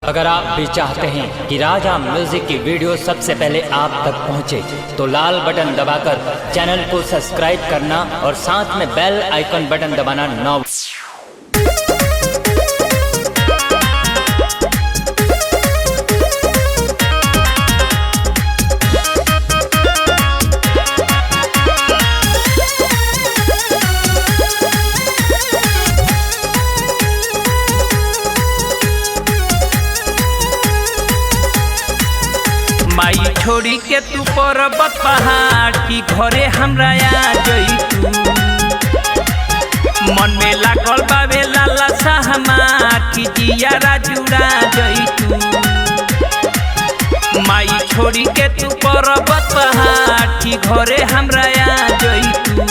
अगर आप भी चाहते हैं कि राजा म्यूजिक की वीडियो सबसे पहले आप तक पहुंचे, तो लाल बटन दबाकर चैनल को सब्सक्राइब करना और साथ में बेल आइकन बटन दबाना ना। माई छोड़ी के तू पर्वत पहाड़ की घरे हमरा आ जई तू। मन में लागल बावे लाला हमार की जियारा जुड़ा जई तू। माई छोड़ी के तू पर्वत पहाड़ की घरे हमरा आ जई तू।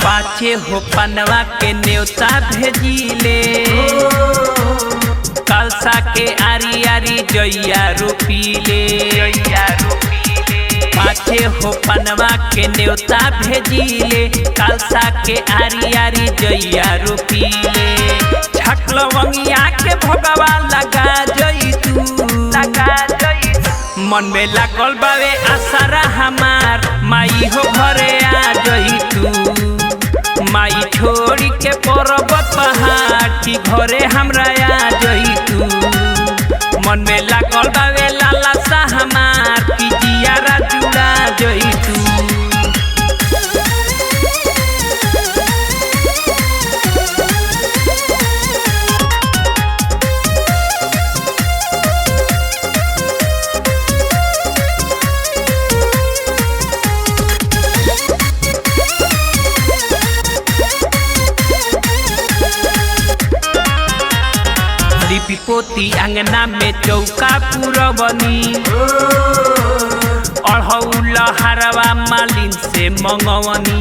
पाछे हो पनवा के न्योता भेजिले, कलसा के आरी आरी जइया रोपीले। पाछे हो पनवा के न्योता भेजिले, कलसा के आरी आरी जइया रोपीले। छक लवंगिया के भोगवा लगा जई तू। मन में लागल बावे आसारा हमार, माई हो घरे आ जई तू। माई छोड़ी के पर्वत पहाड़ की घरे हमरा आ जई तू। मन में लागल बावे लाला सा हमार की जियारा जुड़ा जई तू। लिपि पोती अंगना में चौका पुरबनी, अढ़ौल हरवा मालिन से मंगवनी।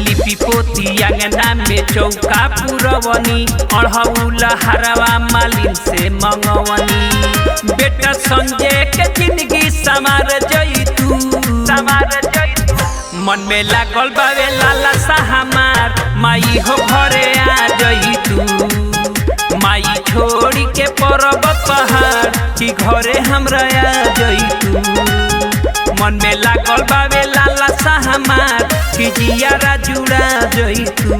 लिपि पोती अंगना में चौका पुरबनी, अढ़ौल हरवा मालिन से मंगवनी। बेटा संजय के जिंदगी संवार जई तू। मन में लागल बावे लाला सा हमार, माई हो घरे आ जई तू। माई छोड़ी के पर्वत पहाड़ की घरे हमरा आ जई तू। मन में लागल बावे लाला सा हमार की जियारा जुड़ा जई तू।